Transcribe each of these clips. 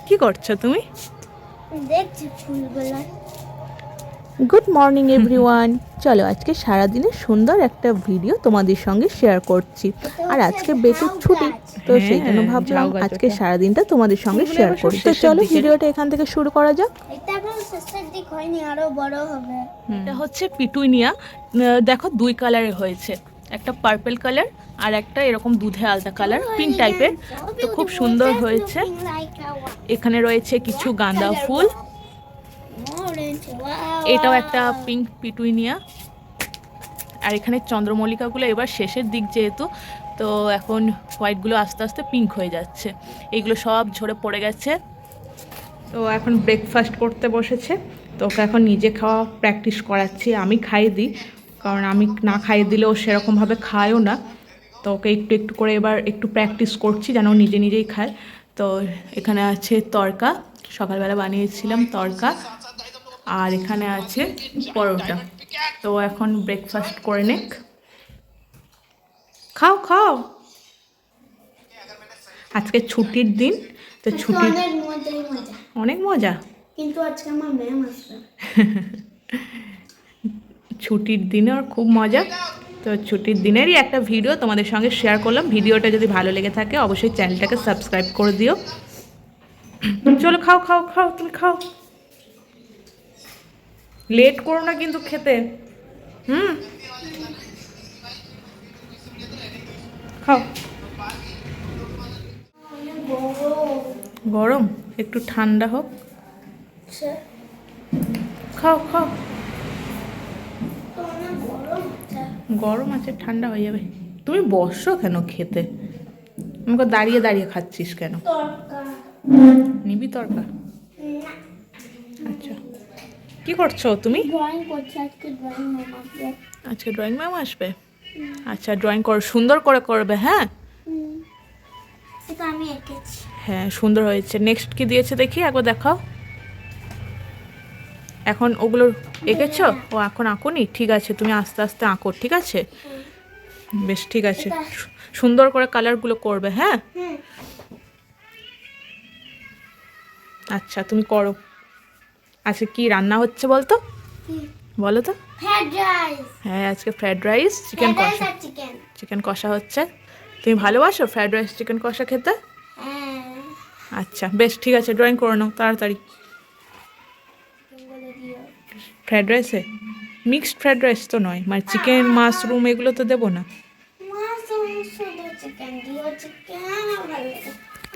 কি করছো তুমি? দেখছি ফুলগুলো। Good morning everyone. চলো আজকে সারাদিনের সুন্দর একটা ভিডিও তোমাদের সঙ্গে শেয়ার করছি। আর আজকে বেতুর ছুটি, তো সেই জন্য ভাবলাম আজকে সারাদিনটা তোমাদের সঙ্গে শেয়ার করি। তো চলো ভিডিওটা এখান থেকে শুরু করা যাক। এটা এখন শেষের দিক হয়নি, আরো বড় হবে। এটা হচ্ছে পিটুইনিয়া। দেখো দুই কালারের হয়েছে, একটা পার্পল কালার আর একটা এরকম দুধে আলতা কালার, পিঙ্ক টাইপের। তো খুব সুন্দর হয়েছে। এখানে রয়েছে কিছু গাঁদা ফুল, এটাও একটা পিঙ্ক পিটুইনিয়া। আর এখানে চন্দ্রমল্লিকাগুলো এবার শেষের দিক যেহেতু, তো এখন হোয়াইটগুলো আস্তে আস্তে পিঙ্ক হয়ে যাচ্ছে। এইগুলো সব ঝরে পড়ে গেছে। তো এখন ব্রেকফাস্ট করতে বসেছে, তো ওকে এখন নিজে খাওয়া প্র্যাকটিস করাচ্ছি। আমি খাইয়ে দিই, কারণ আমি না খাইয়ে দিলেও সেরকমভাবে খায়ও না। তো ওকে একটু একটু করে এবার একটু প্র্যাকটিস করছি যেন ও নিজে নিজেই খায়। তো এখানে আছে তরকা, সকালবেলা বানিয়েছিলাম তরকা। আর এখানে আছে পরোটা। তো এখন ব্রেকফাস্ট করে নেক। খাও খাও, আজকে ছুটির দিন, তো ছুটির অনেক মজা। কিন্তু আজকে আমার ম্যাম আসবে। ছুটির দিনে ওর খুব মজা। তো ছুটির দিনেরই একটা ভিডিও তোমাদের সঙ্গে শেয়ার করলাম। ভিডিওটা যদি ভালো লেগে থাকে অবশ্যই চ্যানেলটাকে সাবস্ক্রাইব করে দিও। চলো খাও খাও খাও, তুমি খাও, লেট করো না কিন্তু খেতে। খাও। গরম, একটু ঠান্ডা হোক। খাও খাও, গরম আছে, ঠান্ডা হয়ে যাবে। তুমি বসো কেন খেতে? আমাকে দাঁড়িয়ে দাঁড়িয়ে খাচ্ছিস কেন? নিবি তরকা? আচ্ছা, কি করছো তুমি? ড্রয়িং করছি, আজকে ড্রয়িং ম্যাম আসবে। আজকে ড্রয়িং ম্যাম আসবে? আচ্ছা, ড্রয়িং করো, সুন্দর করে করবে। হ্যাঁ এটা আমি এঁকেছি। হ্যাঁ, সুন্দর হয়েছে। নেক্সট কি দিয়েছে দেখি, একবার দেখাও। এখন ওগুলো এঁকেছো? ও এখন আঁকোনি? ঠিক আছে, তুমি আস্তে আস্তে আঁকো, ঠিক আছে? বেশ, ঠিক আছে, সুন্দর করে কালারগুলো করবে। হ্যাঁ আচ্ছা, তুমি করো। আজকে কি রান্না হচ্ছে বলতো, বলো তো? Fried rice. হ্যাঁ, আজকে ফ্রাইড রাইস, চিকেন কষা। চিকেন কষা হচ্ছে। তুমি ভালোবাসো ফ্রাইড রাইস চিকেন কষা খেতে? আচ্ছা বেশ, ঠিক আছে, ড্রয়িং করে নাও তাড়াতাড়ি। ফ্রাইড রাইসে মিক্সড ফ্রাইড রাইস তো নয়, মানে চিকেন মাশরুম এগুলো তো দেবো না।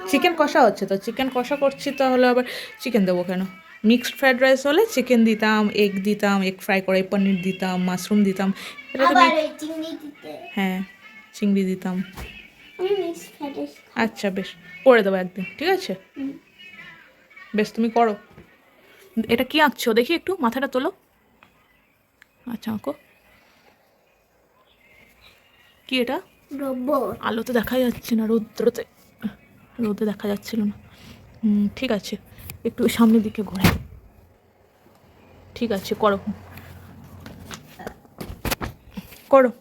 চিকেন কষা হচ্ছে তো, চিকেন কষা করছি, তাহলে আবার চিকেন দেবো কেন? মিক্সড ফ্রাইড রাইস হলে চিকেন দিতাম, এগ দিতাম, এগ ফ্রাই করে পনির দিতাম, মাশরুম দিতাম। এটা তো হ্যাঁ, চিংড়ি দিতাম। আচ্ছা বেশ, করে দেবো একদিন, ঠিক আছে? বেশ, তুমি করো। এটা কি আঁকছো দেখি, একটু মাথাটা তোলো। আচ্ছা আঁকো। কি এটা? আলোতে দেখা যাচ্ছে না, রোদে দেখা যাচ্ছিল না। ঠিক আছে, একটু সামনের দিকে ঘোরে। ঠিক আছে, করো করো।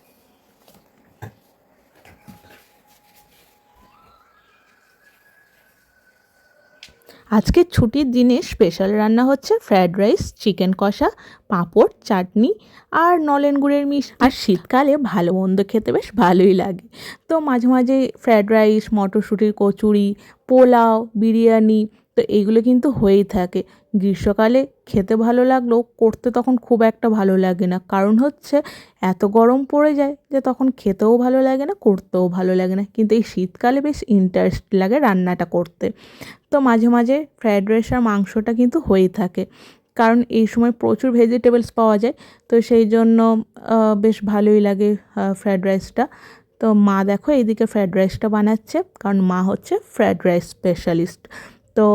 আজকে ছুটির দিনে স্পেশাল রান্না হচ্ছে ফ্রায়েড রাইস, চিকেন কষা, পাঁপড়, চাটনি আর নলেন গুড়ের মিষ্টি। আর শীতকালে ভালো মন্দ খেতে বেশ ভালোই লাগে। তো মাঝে মাঝে ফ্রায়েড রাইস, মটরশুঁটির কচুরি, পোলাও, বিরিয়ানি, তো এইগুলো কিন্তু হয়েই থাকে। গ্রীষ্মকালে খেতে ভালো লাগলেও করতে তখন খুব একটা ভালো লাগে না, কারণ হচ্ছে এত গরম পড়ে যায় যে তখন খেতেও ভালো লাগে না, করতেও ভালো লাগে না। কিন্তু এই শীতকালে বেশ ইন্টারেস্ট লাগে রান্নাটা করতে। তো মাঝে মাঝে ফ্রায়েড রাইস আর মাংসটা কিন্তু হয়েই থাকে, কারণ এই সময় প্রচুর ভেজিটেবলস পাওয়া যায়। তো সেই জন্য বেশ ভালোই লাগে ফ্রায়েড রাইসটা। তো মা দেখো এইদিকে ফ্রায়েড রাইসটা বানাচ্ছে, কারণ মা হচ্ছে ফ্রায়েড রাইস স্পেশালিস্ট। তো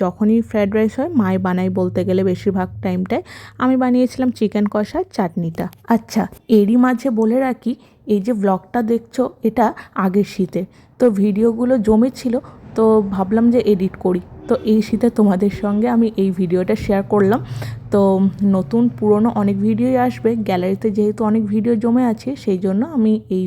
যখনই ফ্রায়েড রাইস হয় মাই বানাই বলতে গেলে বেশিরভাগ টাইমটায়। আমি বানিয়েছিলাম চিকেন কষার চাটনিটা। আচ্ছা, এরই মাঝে বলে রাখি, এই যে ব্লগটা দেখছো এটা আগের শীতে, তো ভিডিওগুলো জমেছিল, তো ভাবলাম যে এডিট করি। তো এই শীতে তোমাদের সঙ্গে আমি এই ভিডিওটা শেয়ার করলাম। তো নতুন পুরনো অনেক ভিডিওই আসবে, গ্যালারিতে যেহেতু অনেক ভিডিও জমে আছে সেই জন্য আমি এই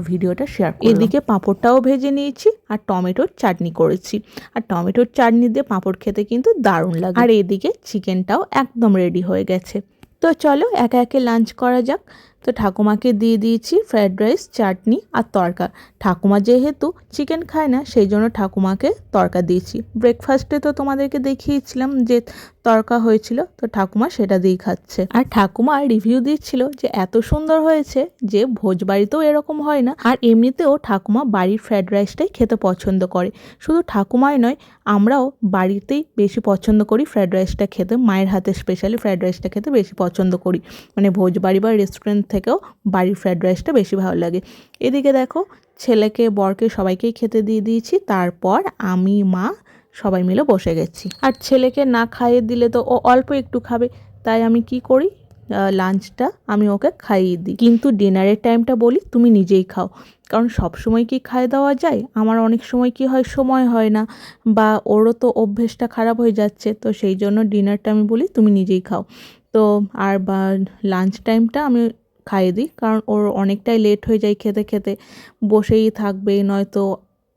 ভিডিওটা শেয়ার করলাম। এদিকে পাঁপড়টাও ভেজে নিয়েছি আর টমেটোর চাটনি করেছি, আর টমেটোর চাটনি দিয়ে পাঁপড় খেতে কিন্তু দারুণ লাগে। আর এদিকে চিকেনটাও একদম রেডি হয়ে গেছে। তো চলো একে একে লাঞ্চ করা যাক। তো ঠাকুমাকে দিয়ে দিয়েছি ফ্রায়েড রাইস, চাটনি আর তড়কা। ঠাকুমা যেহেতু চিকেন খায় না সেই জন্য ঠাকুমাকে তড়কা দিয়েছি। ব্রেকফাস্টে তো তোমাদেরকে দেখিয়েছিলাম যে তড়কা হয়েছিল, তো ঠাকুমা সেটা দিয়েই খাচ্ছে। আর ঠাকুমা রিভিউ দিচ্ছিল যে এত সুন্দর হয়েছে যে ভোজ বাড়িতেও এরকম হয় না। আর এমনিতেও ঠাকুমা বাড়ির ফ্রায়েড রাইসটাই খেতে পছন্দ করে। শুধু ঠাকুমাই নয়, আমরাও বাড়িতেই বেশি পছন্দ করি ফ্রায়েড রাইসটা খেতে। মায়ের হাতে স্পেশালি ফ্রায়েড রাইসটা খেতে বেশি পছন্দ করি, মানে ভোজ বাড়ি বা রেস্টুরেন্ট থেকেও বাড়ির ফ্রায়েড রাইসটা বেশি ভালো লাগে। এদিকে দেখো ছেলেকে, বরকে সবাইকেই খেতে দিয়ে দিয়েছি। তারপর আমি, মা সবাই মিলে বসে গেছি। আর ছেলেকে না খাইয়ে দিলে তো ও অল্প একটু খাবে, তাই আমি কি করি, লাঞ্চটা আমি ওকে খাইয়ে দিই। কিন্তু ডিনারের টাইমটা বলি তুমি নিজেই খাও, কারণ সব সময় কি খাইয়ে দেওয়া যায়? আমার অনেক সময় কি হয়, সময় হয় না, বা ওরও তো অভ্যেসটা খারাপ হয়ে যাচ্ছে। তো সেই জন্য ডিনারটা আমি বলি তুমি নিজেই খাও। তো আর বা লাঞ্চ টাইমটা আমি খাইয়ে দিই, কারণ ওর অনেকটাই লেট হয়ে যায় খেতে খেতে, বসেই থাকবে, নয়তো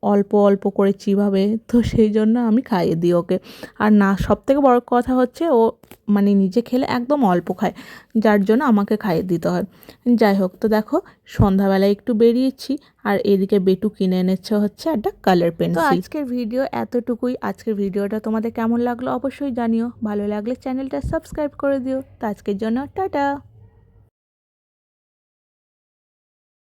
অল্প অল্প করে চিবাবে। তো সেই জন্য আমি খাইয়ে দিই ওকে। আর না, সবথেকে বড় কথা হচ্ছে ও মানে নিজে খেলে একদম অল্প খায়, যার জন্য আমাকে খাইয়ে দিতে হয়। যাই হোক, তো দেখো সন্ধ্যাবেলায় একটু বেরিয়েছি, আর এদিকে বেটু কিনে এনেছে হচ্ছে একটা কালার পেন্সিল। তো আজকের ভিডিও এতটুকুই। আজকের ভিডিওটা তোমাদের কেমন লাগলো অবশ্যই জানিও। ভালো লাগলে চ্যানেলটা সাবস্ক্রাইব করে দিও। তো আজকের জন্য টাটা।